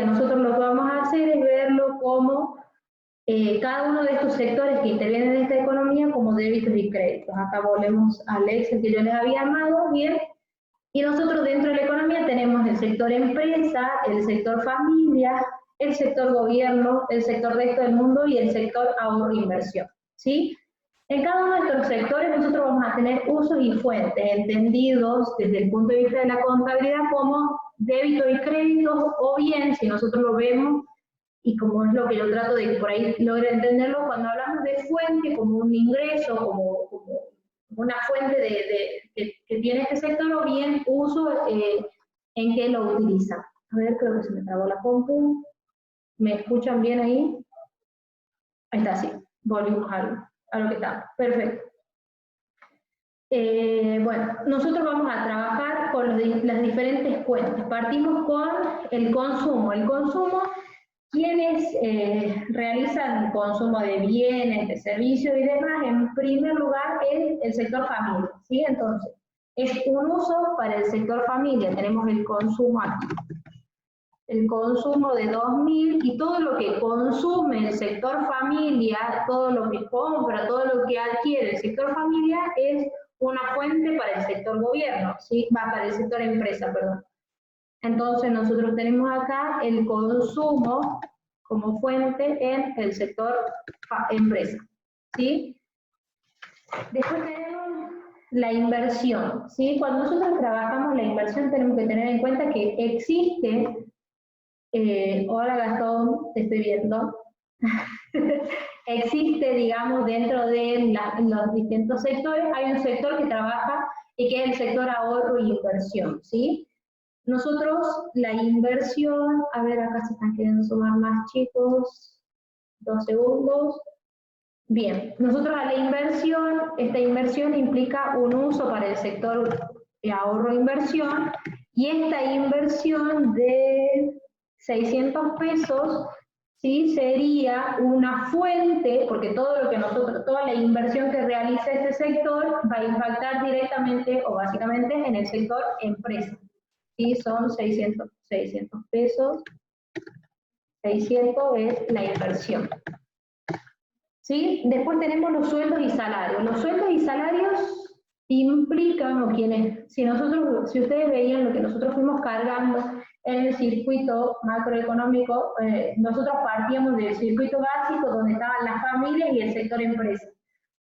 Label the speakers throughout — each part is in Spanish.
Speaker 1: nosotros lo que vamos a hacer es verlo como cada uno de estos sectores que intervienen en esta economía como débitos y créditos. Acá volvemos al Excel que yo les había armado, bien. Y nosotros dentro de la economía tenemos el sector empresa, el sector familia, el sector gobierno, el sector resto del mundo y el sector ahorro e inversión, ¿sí? En cada uno de estos sectores nosotros vamos a tener usos y fuentes entendidos desde el punto de vista de la contabilidad como débito y créditos, o bien, si nosotros lo vemos, y como es lo que yo trato de que por ahí logre entenderlo, cuando hablamos de fuente como un ingreso, como una fuente que tiene este sector, o bien uso en qué lo utiliza. A ver, creo que se me trabó la compu. ¿Me escuchan bien ahí? Ahí está, sí. Volvimos a lo que está. Perfecto. Bueno, nosotros vamos a trabajar con las diferentes fuentes. Partimos con el consumo. El consumo, quienes realizan consumo de bienes, de servicios y demás, en primer lugar es el sector familia, ¿sí? Entonces, es un uso para el sector familia. Tenemos el consumo aquí. El consumo de 2.000 y todo lo que consume el sector familia, todo lo que compra, todo lo que adquiere el sector familia es una fuente para el sector gobierno, ¿sí? Va para el sector empresa, perdón. Entonces nosotros tenemos acá el consumo como fuente en el sector empresa, ¿sí? Después tenemos la inversión, ¿sí? Cuando nosotros trabajamos la inversión tenemos que tener en cuenta que existe, hola Gastón, te estoy viendo, existe, digamos, dentro de los distintos sectores, hay un sector que trabaja y que es el sector ahorro y inversión, ¿sí? Nosotros, la inversión, a ver, acá se están queriendo sumar más chicos, 2 segundos. Bien, nosotros a la inversión, esta inversión implica un uso para el sector de ahorro e inversión, y esta inversión de 600 pesos, ¿sí? Sería una fuente, porque todo lo que nosotros, toda la inversión que realiza este sector va a impactar directamente o básicamente en el sector empresa. ¿Sí? Son 600 pesos, 600 es la inversión. ¿Sí? Después tenemos los sueldos y salarios. Los sueldos y salarios implican, o quienes, si ustedes veían lo que nosotros fuimos cargando en el circuito macroeconómico, nosotros partíamos del circuito básico donde estaban las familias y el sector empresa.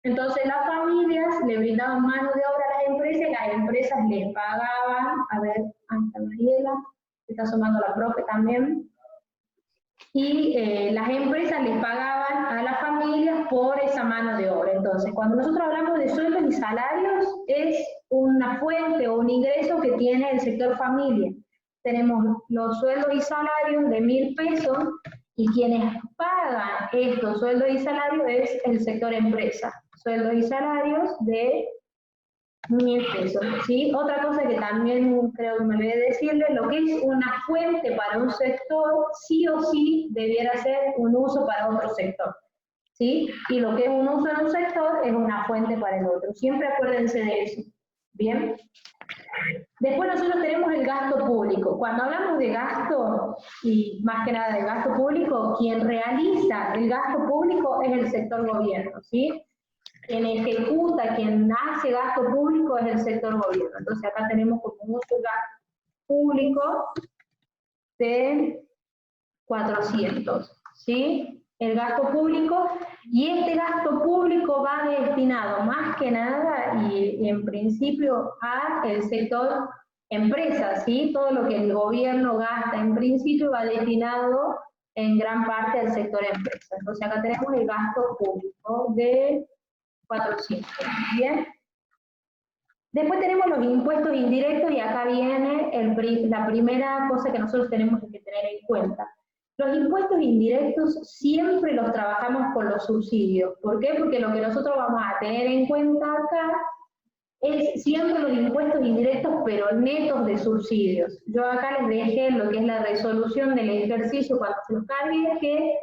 Speaker 1: Entonces las familias le brindaban mano de obra a las empresas les pagaban, a ver, ahí está Mariela, se está sumando la profe también, y las empresas les pagaban a las familias por esa mano de obra. Entonces, cuando nosotros hablamos de sueldos y salarios, es una fuente o un ingreso que tiene el sector familia. Tenemos los sueldos y salarios de 1.000 pesos, y quienes pagan estos sueldos y salarios es el sector empresa. Sueldos y salarios de 1.000 pesos, ¿sí? Otra cosa que también creo que me olvidé decirle, lo que es una fuente para un sector, sí o sí debiera ser un uso para otro sector, ¿sí? Y lo que es un uso en un sector es una fuente para el otro. Siempre acuérdense de eso, ¿bien? Después nosotros tenemos el gasto público. Cuando hablamos de gasto, y más que nada de gasto público, quien realiza el gasto público es el sector gobierno, ¿sí? Quien ejecuta, quien hace gasto público es el sector gobierno. Entonces acá tenemos como un uso gasto público de 400, ¿sí? El gasto público, y este gasto público va destinado más que nada y en principio a el sector empresa, ¿sí? Todo lo que el gobierno gasta en principio va destinado en gran parte al sector empresa. Entonces acá tenemos el gasto público de 400, ¿bien? Después tenemos los impuestos indirectos, y acá viene la primera cosa que nosotros tenemos que tener en cuenta. Los impuestos indirectos siempre los trabajamos con los subsidios. ¿Por qué? Porque lo que nosotros vamos a tener en cuenta acá es siempre los impuestos indirectos, pero netos de subsidios. Yo acá les dejé lo que es la resolución del ejercicio cuando se los cargue, que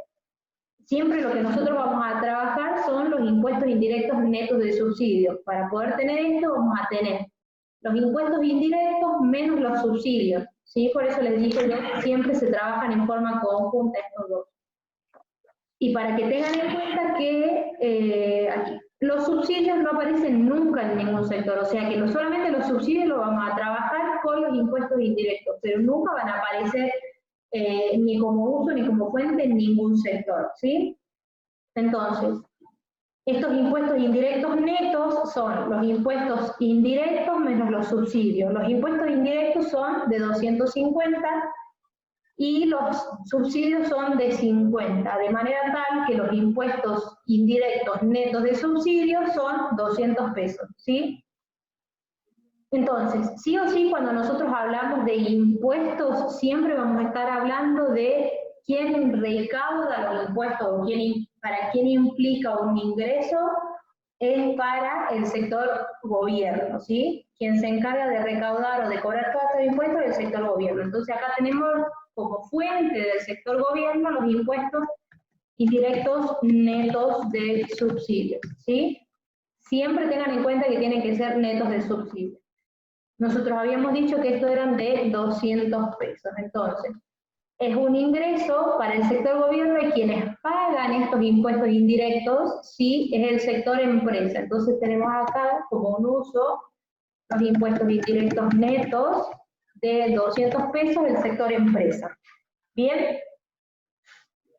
Speaker 1: siempre lo que nosotros vamos a trabajar son los impuestos indirectos netos de subsidios. Para poder tener esto vamos a tener los impuestos indirectos menos los subsidios. ¿sí? Por eso les dije que siempre se trabajan en forma conjunta estos dos. Y para que tengan en cuenta que aquí, los subsidios no aparecen nunca en ningún sector, o sea que no solamente los subsidios los vamos a trabajar con los impuestos indirectos, pero nunca van a aparecer ni como uso ni como fuente en ningún sector, ¿sí? Entonces, estos impuestos indirectos netos son los impuestos indirectos menos los subsidios. Los impuestos indirectos son de 250 y los subsidios son de 50, de manera tal que los impuestos indirectos netos de subsidios son 200 pesos, ¿sí? Entonces, sí o sí, cuando nosotros hablamos de impuestos, siempre vamos a estar hablando de quién recauda los impuestos o para quién implica un ingreso, es para el sector gobierno, ¿sí? Quien se encarga de recaudar o de cobrar todos estos impuestos es el sector gobierno. Entonces acá tenemos como fuente del sector gobierno los impuestos indirectos netos de subsidios, ¿sí? Siempre tengan en cuenta que tienen que ser netos de subsidios. Nosotros habíamos dicho que esto eran de 200 pesos, entonces es un ingreso para el sector gobierno y quienes pagan estos impuestos indirectos, sí, es el sector empresa. Entonces tenemos acá como un uso los impuestos indirectos netos de 200 pesos del sector empresa. Bien.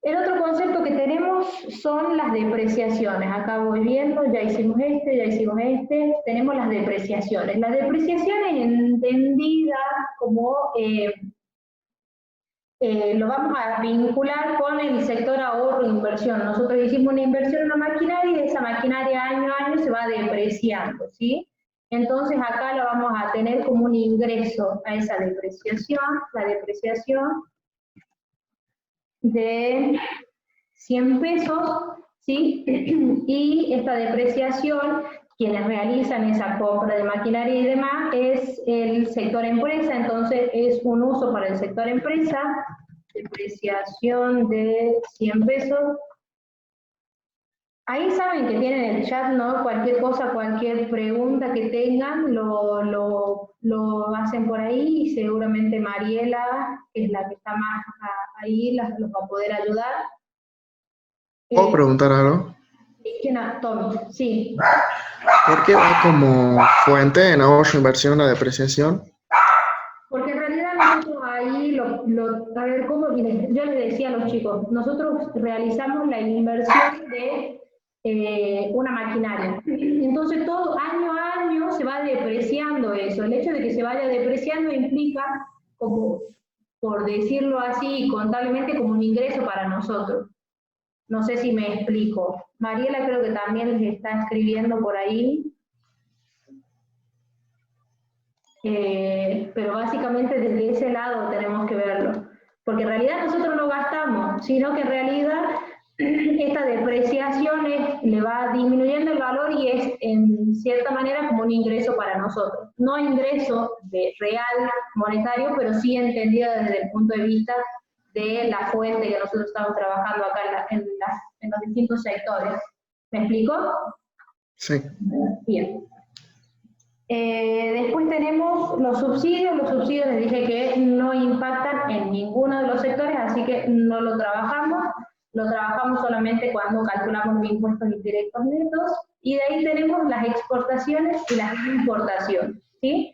Speaker 1: El otro concepto que tenemos son las depreciaciones. Acá voy viendo, ya hicimos este, tenemos las depreciaciones. Las depreciaciones entendidas como, lo vamos a vincular con el sector ahorro e inversión. Nosotros hicimos una inversión en una maquinaria y esa maquinaria año a año se va depreciando, ¿sí? Entonces acá lo vamos a tener como un ingreso a esa depreciación, la depreciación de 100 pesos, ¿sí? Y esta depreciación, quienes realizan esa compra de maquinaria y demás, es el sector empresa, entonces es un uso para el sector empresa, depreciación de 100 pesos. Ahí saben que tienen el chat, ¿no? Cualquier cosa, cualquier pregunta que tengan, lo hacen por ahí y seguramente Mariela, que es la que está más ahí, los va a poder ayudar.
Speaker 2: ¿Puedo preguntar algo?
Speaker 1: Tommy, sí.
Speaker 2: ¿Por qué va como fuente en ahorro, inversión, la depreciación?
Speaker 1: Porque en realidad nosotros ahí, a ver, ¿cómo? Miren, yo les decía a los chicos, nosotros realizamos la inversión de una maquinaria. Entonces todo año a año se va depreciando eso. El hecho de que se vaya depreciando implica, como, por decirlo así, contablemente como un ingreso para nosotros. No sé si me explico. Mariela creo que también les está escribiendo por ahí. Pero básicamente desde ese lado tenemos que verlo. Porque en realidad nosotros no gastamos, sino que en realidad esta depreciación le va disminuyendo el valor y es en cierta manera como un ingreso para nosotros. No ingreso real, monetario, pero sí entendido desde el punto de vista de la fuente que nosotros estamos trabajando acá en los distintos sectores. ¿Me explico?
Speaker 2: Sí.
Speaker 1: Bien. Después tenemos los subsidios les dije que no impactan en ninguno de los sectores, así que no lo trabajamos solamente cuando calculamos los impuestos indirectos netos, y de ahí tenemos las exportaciones y las importaciones, ¿sí?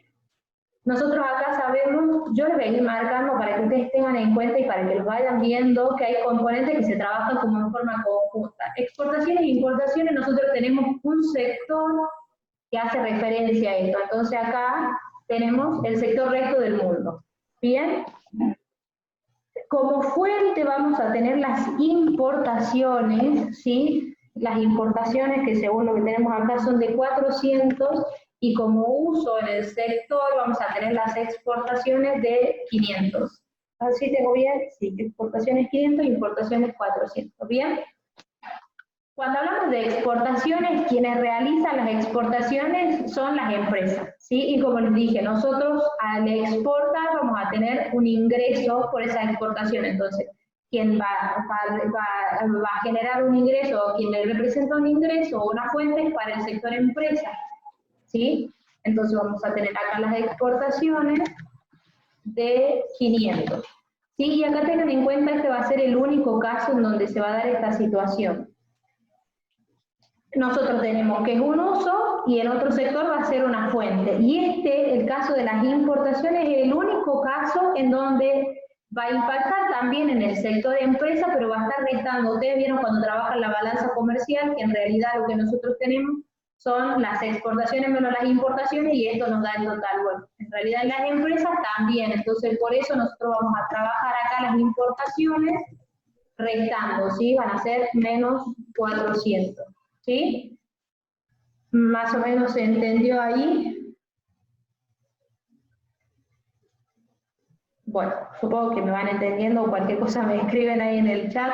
Speaker 1: Nosotros acá sabemos, yo les voy a ir marcando para que ustedes tengan en cuenta y para que los vayan viendo que hay componentes que se trabajan como en forma conjunta. Exportaciones e importaciones, nosotros tenemos un sector que hace referencia a esto. Entonces acá tenemos el sector resto del mundo. ¿Bien? Como fuente vamos a tener las importaciones, ¿sí? Las importaciones que según lo que tenemos acá son de 400 y como uso en el sector vamos a tener las exportaciones de 500. ¿Así tengo bien? Sí, exportaciones 500 y importaciones 400. ¿Bien? Cuando hablamos de exportaciones, quienes realizan las exportaciones son las empresas, ¿sí? Y como les dije, nosotros al exportar vamos a tener un ingreso por esa exportación. Entonces, quien va a generar un ingreso o quien le representa un ingreso o una fuente es para el sector empresa, ¿sí? Entonces vamos a tener acá las exportaciones de 500. ¿Sí? Y acá tengan en cuenta que este va a ser el único caso en donde se va a dar esta situación. Nosotros tenemos que es un uso y en otro sector va a ser una fuente. Y el caso de las importaciones, es el único caso en donde va a impactar también en el sector de empresa, pero va a estar restando. Ustedes vieron cuando trabajan la balanza comercial, que en realidad lo que nosotros tenemos son las exportaciones menos las importaciones y esto nos da el total. Bueno, en realidad en las empresas también, entonces por eso nosotros vamos a trabajar acá las importaciones restando, ¿sí? Van a ser menos 400, ¿sí? Más o menos se entendió ahí. Bueno, supongo que me van entendiendo, o cualquier cosa me escriben ahí en el chat.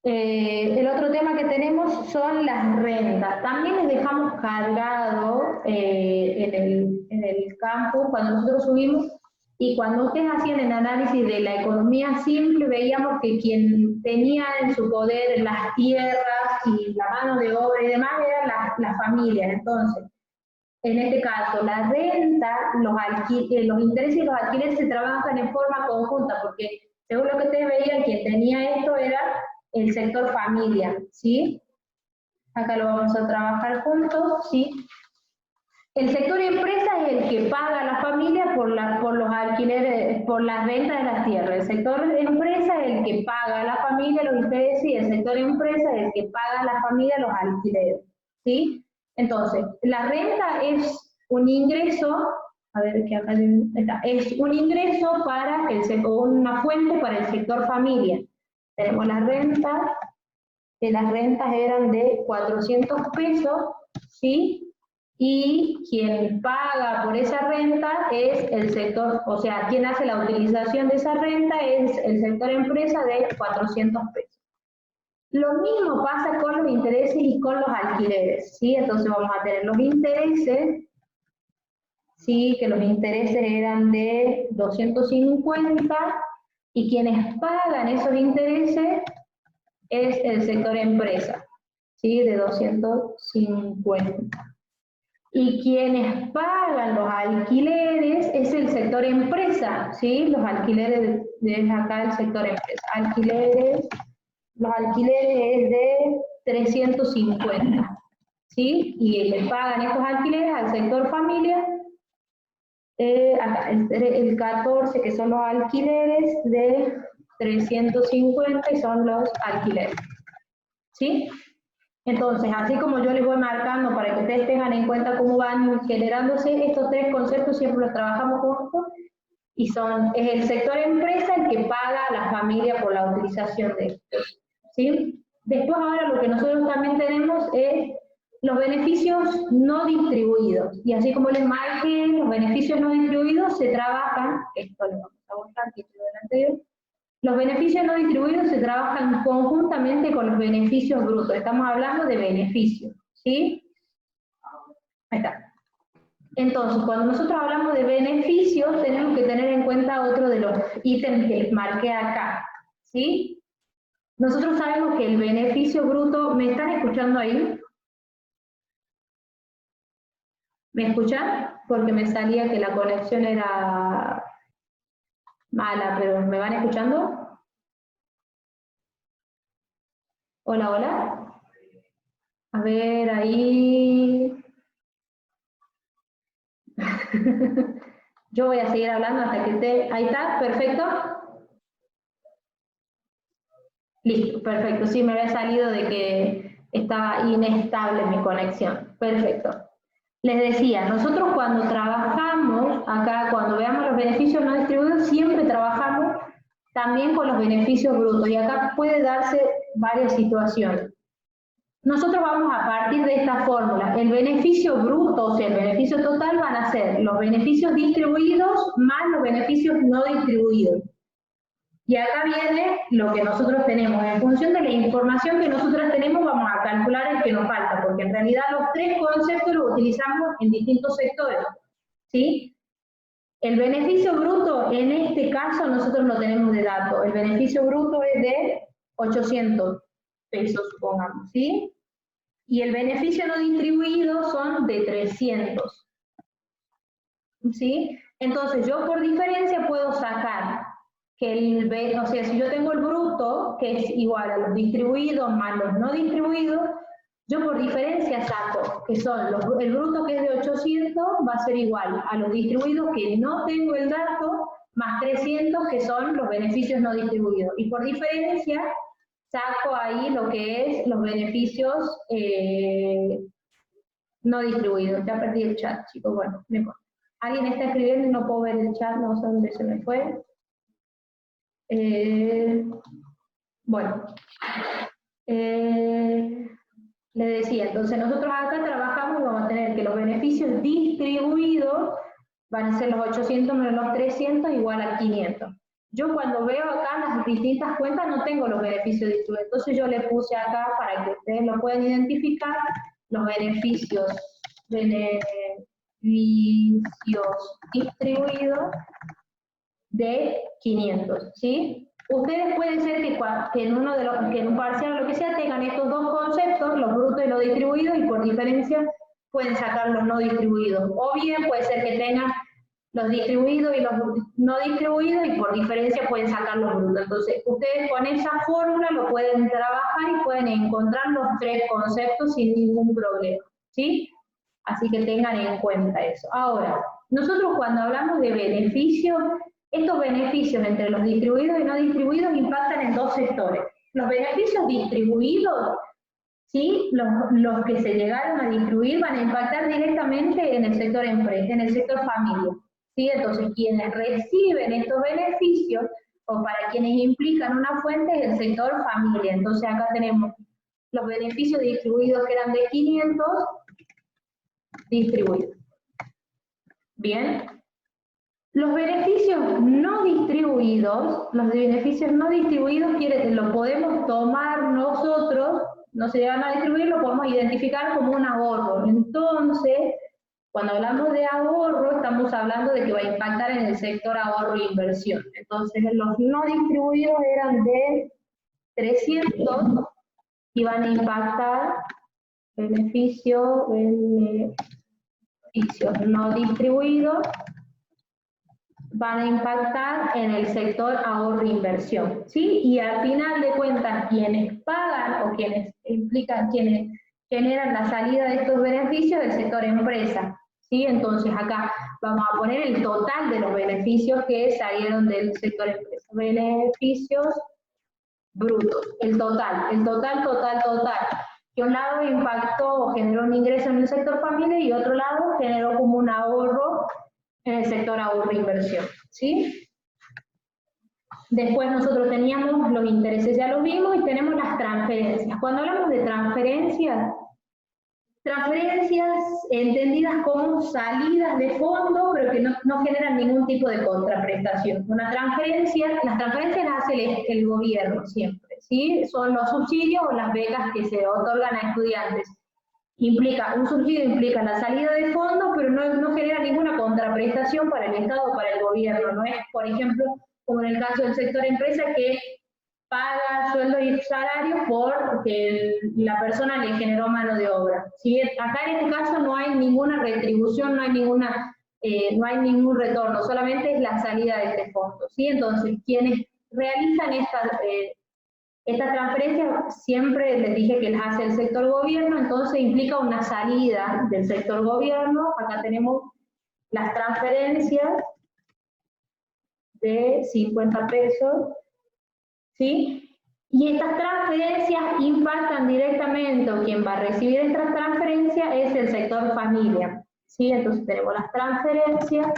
Speaker 1: El otro tema que tenemos son las rentas. También les dejamos cargado en el campus cuando nosotros subimos, y cuando ustedes hacían el análisis de la economía simple, veíamos que quien tenía en su poder las tierras y la mano de obra y demás eran las familias. Entonces, en este caso, la renta, los intereses y los alquileres se trabajan en forma conjunta, porque según lo que ustedes veían, quien tenía esto era el sector familia, ¿sí? Acá lo vamos a trabajar juntos, ¿sí? El sector empresa es el que paga a la familia por los alquileres, por la renta de las tierras. El sector empresa es el que paga a la familia los intereses y el sector empresa es el que paga a la familia los alquileres, ¿sí? Entonces, la renta es un ingreso, a ver que acá está, es un ingreso para o una fuente para el sector familia. Tenemos la renta, que las rentas eran de 400 pesos, ¿sí? Y quien paga por esa renta es el sector, o sea, quien hace la utilización de esa renta es el sector empresa de 400 pesos. Lo mismo pasa con los intereses y con los alquileres, ¿sí? Entonces vamos a tener los intereses, ¿sí? Que los intereses eran de 250, y quienes pagan esos intereses es el sector empresa, ¿sí? De 250. Y quienes pagan los alquileres es el sector empresa, ¿sí? Los alquileres de acá el sector empresa. Los alquileres es de 350, ¿sí? Y le pagan estos alquileres al sector familia, acá el 14, que son los alquileres de 350 y son los alquileres, ¿sí? Entonces, así como yo les voy marcando para que ustedes tengan en cuenta cómo van generándose estos tres conceptos, siempre los trabajamos juntos, y es el sector empresa el que paga a la familia por la utilización de estos, ¿sí? Después ahora lo que nosotros también tenemos es los beneficios no distribuidos, y así como les marqué, los beneficios no distribuidos se trabajan, esto lo vamos a buscar, título del anterior. Los beneficios no distribuidos se trabajan conjuntamente con los beneficios brutos. Estamos hablando de beneficios, ¿sí? Ahí está. Entonces, cuando nosotros hablamos de beneficios, tenemos que tener en cuenta otro de los ítems que les marqué acá, ¿sí? Nosotros sabemos que el beneficio bruto, ¿me están escuchando ahí? ¿Me escuchan? Porque me salía que la conexión era mala, pero ¿me van escuchando? Hola, hola. A ver, ahí. Yo voy a seguir hablando hasta que esté. Ahí está, perfecto. Listo, perfecto. Sí, me había salido de que estaba inestable mi conexión. Perfecto. Les decía, nosotros cuando trabajamos acá, cuando veamos los beneficios no distribuidos, siempre trabajamos también con los beneficios brutos, y acá puede darse varias situaciones. Nosotros vamos a partir de esta fórmula. El beneficio bruto, o sea, el beneficio total, van a ser los beneficios distribuidos más los beneficios no distribuidos. Y acá viene lo que nosotros tenemos. En función de la información que nosotros tenemos, vamos a calcular el que nos falta, porque en realidad los tres conceptos los utilizamos en distintos sectores, ¿sí? El beneficio bruto, en este caso, nosotros lo tenemos de dato. El beneficio bruto es de 800 pesos, supongamos, ¿sí? Y el beneficio no distribuido son de 300, ¿sí? Entonces yo por diferencia puedo sacar que o sea, si yo tengo el bruto, que es igual a los distribuidos más los no distribuidos, yo por diferencia saco que son el bruto que es de 800 va a ser igual a los distribuidos que no tengo el dato, más 300 que son los beneficios no distribuidos. Y por diferencia saco ahí lo que es los beneficios no distribuidos. Ya perdí el chat, chicos, bueno, no importa. Alguien está escribiendo y no puedo ver el chat, no sé dónde se me fue. Bueno, le decía, entonces nosotros acá trabajamos y vamos a tener que los beneficios distribuidos van a ser los 800 menos los 300 igual a 500. Yo cuando veo acá las distintas cuentas no tengo los beneficios distribuidos, entonces yo le puse acá para que ustedes lo puedan identificar, los beneficios distribuidos de 500, ¿sí? Ustedes pueden ser que en un parcial o lo que sea tengan estos dos conceptos, los brutos y los distribuidos, y por diferencia pueden sacar los no distribuidos. O bien puede ser que tengan los distribuidos y los no distribuidos, y por diferencia pueden sacar los brutos. Entonces, ustedes con esa fórmula lo pueden trabajar y pueden encontrar los tres conceptos sin ningún problema, ¿sí? Así que tengan en cuenta eso. Ahora, nosotros cuando hablamos de beneficios, estos beneficios entre los distribuidos y no distribuidos impactan en dos sectores. Los beneficios distribuidos, ¿sí? Los que se llegaron a distribuir van a impactar directamente en el sector empresa, en el sector familia, ¿sí? Entonces, quienes reciben estos beneficios, o para quienes implican una fuente, es el sector familia. Entonces, acá tenemos los beneficios distribuidos que eran de 500, distribuidos. Bien. Los beneficios no distribuidos, lo podemos tomar nosotros, no se llegan a distribuir, lo podemos identificar como un ahorro. Entonces, cuando hablamos de ahorro, estamos hablando de que va a impactar en el sector ahorro e inversión. Entonces, los no distribuidos eran de 300 y van a impactar beneficios no distribuidos, van a impactar en el sector ahorro e inversión, ¿sí? Y al final de cuentas, quienes pagan o quienes generan la salida de estos beneficios del sector empresa, ¿sí? Entonces acá vamos a poner el total de los beneficios que salieron del sector empresa. Beneficios brutos, el total. Que un lado impactó o generó un ingreso en el sector familia y otro lado generó como un ahorro en el sector ahorro e inversión, ¿sí? Después nosotros teníamos los intereses, ya los vimos, y tenemos las transferencias. Cuando hablamos de transferencias entendidas como salidas de fondo, pero que no generan ningún tipo de contraprestación. Las transferencias las hace el gobierno siempre, ¿sí? Son los subsidios o las becas que se otorgan a estudiantes. Un subsidio implica la salida de fondos, pero no genera ninguna contraprestación para el Estado o para el gobierno. No es, por ejemplo, como en el caso del sector empresa, que paga sueldos y salarios porque la persona le generó mano de obra. ¿Sí? Acá en este caso no hay ninguna retribución, no hay ningún retorno, solamente es la salida de este fondo, ¿sí? Entonces, quienes realizan estas transferencias, siempre les dije que las hace el sector gobierno, entonces implica una salida del sector gobierno. Acá tenemos las transferencias de 50 pesos, ¿sí? Y estas transferencias impactan directamente, o quien va a recibir estas transferencias es el sector familia, ¿sí? Entonces tenemos las transferencias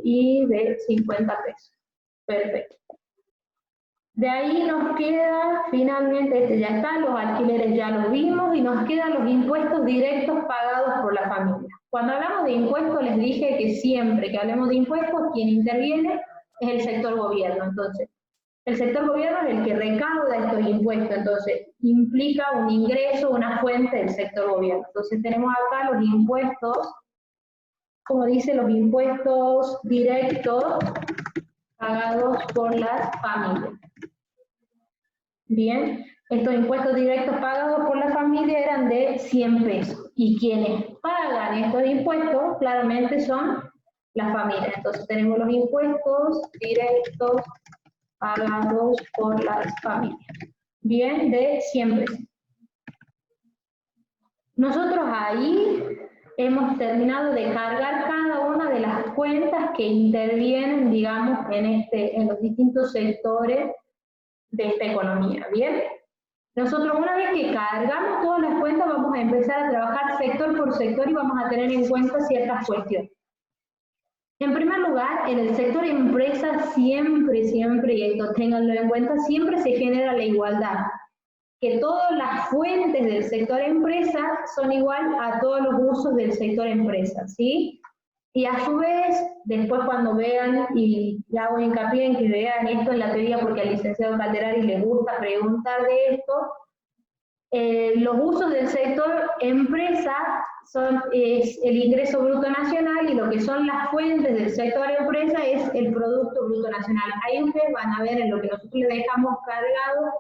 Speaker 1: y de 50 pesos. Perfecto. De ahí nos queda, finalmente, ya está, los alquileres ya los vimos, y nos quedan los impuestos directos pagados por la familia. Cuando hablamos de impuestos, les dije que siempre que hablemos de impuestos, quien interviene es el sector gobierno. Entonces, el sector gobierno es el que recauda estos impuestos, entonces implica un ingreso, una fuente del sector gobierno. Entonces tenemos acá los impuestos, como dice, los impuestos directos pagados por las familias. Bien, estos impuestos directos pagados por la familia eran de 100 pesos. Y quienes pagan estos impuestos claramente son las familias. Entonces tenemos los impuestos directos pagados por las familias. Bien, de 100 pesos. Nosotros ahí hemos terminado de cargar cada una de las cuentas que intervienen, digamos, en los distintos sectores de esta economía, ¿bien? Nosotros una vez que cargamos todas las cuentas vamos a empezar a trabajar sector por sector y vamos a tener en cuenta ciertas cuestiones. En primer lugar, en el sector empresa siempre, y esto ténganlo en cuenta, siempre se genera la igualdad. Que todas las fuentes del sector empresa son igual a todos los usos del sector empresa, ¿sí? Y a su vez, después cuando vean, y hago hincapié en que vean esto en la teoría porque al licenciado Calderari le gusta preguntar de esto, los usos del sector empresa es el ingreso bruto nacional y lo que son las fuentes del sector empresa es el producto bruto nacional. Ahí ustedes van a ver en lo que nosotros les dejamos cargado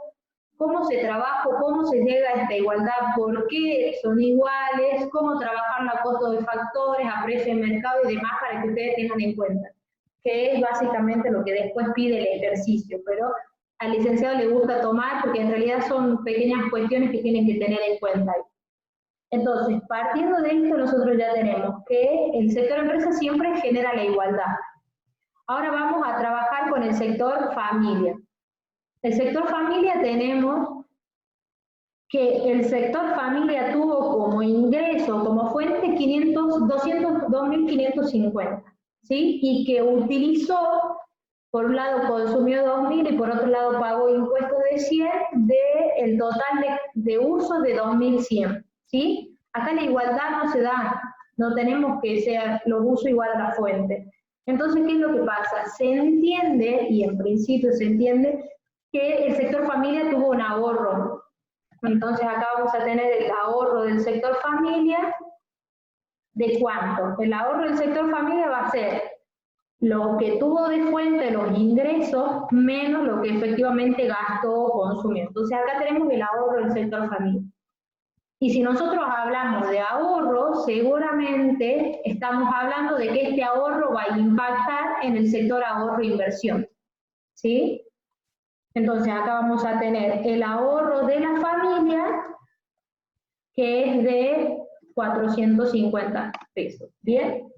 Speaker 1: cómo se trabaja, cómo se llega a esta igualdad, por qué son iguales, cómo trabajar la costo de factores, a precio de mercado y demás para que ustedes tengan en cuenta, que es básicamente lo que después pide el ejercicio, pero al licenciado le gusta tomar porque en realidad son pequeñas cuestiones que tienen que tener en cuenta ahí. Entonces, partiendo de esto, nosotros ya tenemos que el sector empresa siempre genera la igualdad. Ahora vamos a trabajar con el sector familia. El sector familia tenemos que el sector familia tuvo como ingreso, como fuente, 2.550, ¿sí? Y que utilizó, por un lado consumió 2.000 y por otro lado pagó impuestos de 100 del total de uso de 2.100, ¿sí? Acá la igualdad no se da, no tenemos que ser los usos igual a la fuente. Entonces, ¿qué es lo que pasa? Se entiende, y en principio se entiende, que el sector familia tuvo un ahorro. Entonces acá vamos a tener el ahorro del sector familia. ¿De cuánto? El ahorro del sector familia va a ser lo que tuvo de fuente los ingresos menos lo que efectivamente gastó o consumió. Entonces acá tenemos el ahorro del sector familia. Y si nosotros hablamos de ahorro, seguramente estamos hablando de que este ahorro va a impactar en el sector ahorro-inversión, ¿sí? Entonces acá vamos a tener el ahorro de la familia, que es de 450 pesos, ¿bien?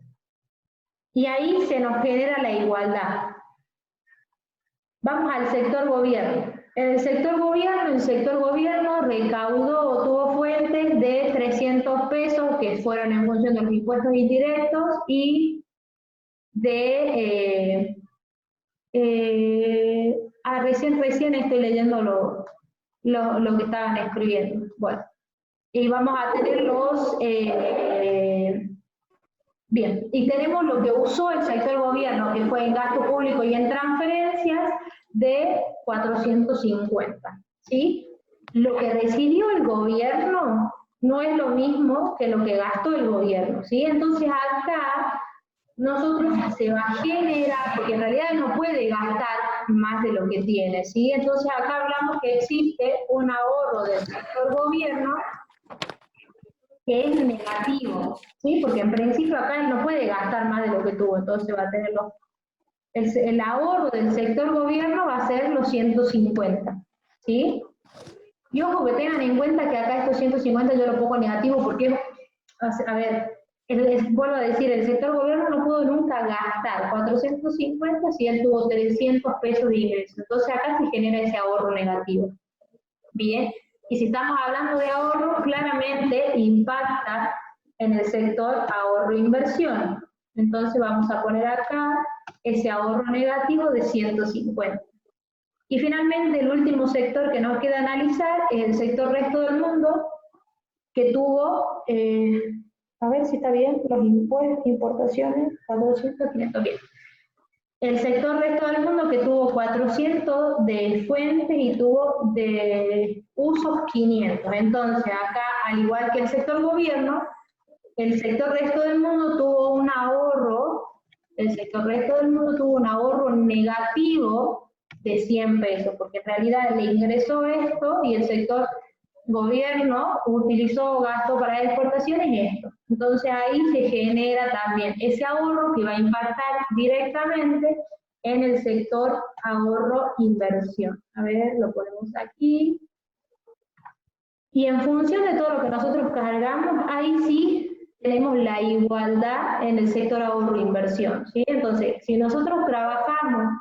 Speaker 1: Y ahí se nos genera la igualdad. Vamos al sector gobierno. En el sector gobierno recaudó o tuvo fuentes de 300 pesos que fueron en función de los impuestos indirectos y de... recién estoy leyendo lo que estaban escribiendo. Bueno, y vamos a tener los... bien, y tenemos lo que usó el sector gobierno, que fue en gasto público y en transferencias, de 450, ¿sí? Lo que recibió el gobierno no es lo mismo que lo que gastó el gobierno, ¿sí? Entonces acá nosotros se va a generar, porque en realidad no puede gastar más de lo que tiene, ¿sí? Entonces acá hablamos que existe un ahorro del sector gobierno que es negativo, ¿sí? Porque en principio acá él no puede gastar más de lo que tuvo, entonces va a tener el ahorro del sector gobierno va a ser los 150, ¿sí? Y ojo que tengan en cuenta que acá estos 150 yo lo pongo negativo porque, a ver, vuelvo a decir, el sector gobierno no pudo nunca gastar 450 si él tuvo 300 pesos de ingreso. Entonces acá se genera ese ahorro negativo. Bien, y si estamos hablando de ahorro, claramente impacta en el sector ahorro-inversión. Entonces vamos a poner acá ese ahorro negativo de 150. Y finalmente el último sector que nos queda analizar es el sector resto del mundo, que tuvo... a ver si está bien, los impuestos, importaciones, 400, 500, bien. El sector resto del mundo que tuvo 400 de fuentes y tuvo de usos 500. Entonces acá, al igual que el sector gobierno, el sector resto del mundo tuvo un ahorro, negativo de 100 pesos, porque en realidad le ingresó esto y el sector gobierno utilizó gasto para exportaciones esto. Entonces ahí se genera también ese ahorro que va a impactar directamente en el sector ahorro-inversión. A ver, lo ponemos aquí. Y en función de todo lo que nosotros cargamos, ahí sí tenemos la igualdad en el sector ahorro-inversión, ¿sí? Entonces, si nosotros trabajamos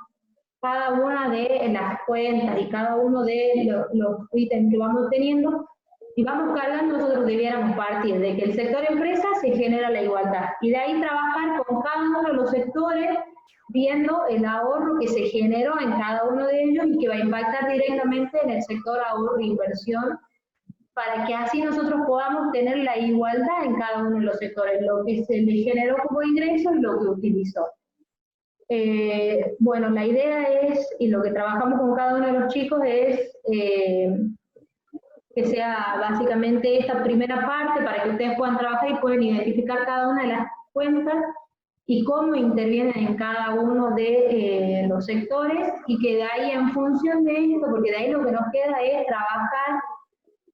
Speaker 1: cada una de las cuentas y cada uno de los ítems que vamos teniendo, y vamos cargando, nosotros debiéramos partir de que el sector empresa se genera la igualdad, y de ahí trabajar con cada uno de los sectores, viendo el ahorro que se generó en cada uno de ellos y que va a impactar directamente en el sector ahorro-inversión, para que así nosotros podamos tener la igualdad en cada uno de los sectores, lo que se le generó como ingreso y lo que utilizó. Bueno, la idea es, y lo que trabajamos con cada uno de los chicos es que sea básicamente esta primera parte para que ustedes puedan trabajar y puedan identificar cada una de las cuentas y cómo intervienen en cada uno de los sectores, y que de ahí, en función de esto, porque de ahí lo que nos queda es trabajar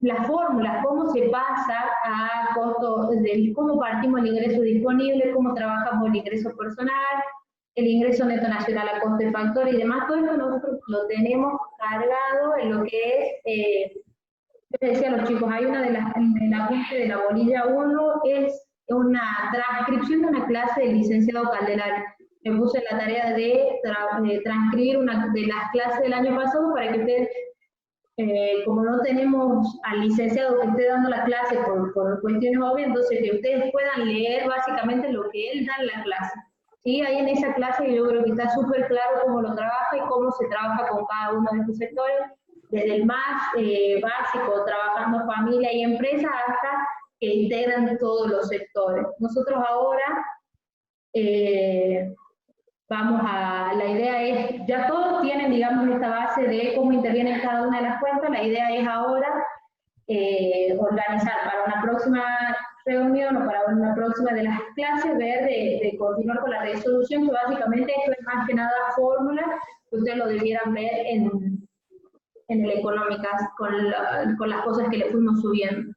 Speaker 1: las fórmulas, cómo se pasa a costo, cómo partimos el ingreso disponible, cómo trabajamos el ingreso personal, el ingreso neto nacional a costo de factor y demás. Todo eso nosotros lo tenemos cargado en lo que es, yo les decía a los chicos, hay una de las apunte de la bolilla 1, es una transcripción de una clase del licenciado Calderari. Me puse la tarea de transcribir una de las clases del año pasado para que ustedes, como no tenemos al licenciado que esté dando la clase por cuestiones obvias, entonces que ustedes puedan leer básicamente lo que él da en la clase. ¿Sí? Ahí en esa clase yo creo que está súper claro cómo lo trabaja y cómo se trabaja con cada uno de estos sectores, desde el más básico, trabajando familia y empresa, hasta que integran todos los sectores. Nosotros ahora la idea es, ya todos tienen, digamos, esta base de cómo intervienen cada una de las cuentas. La idea es ahora organizar para una próxima reunión o para una próxima de las clases, ver de continuar con la resolución, que básicamente esto es más que nada fórmula, que ustedes lo debieran ver en el Económicas, con las cosas que le fuimos subiendo.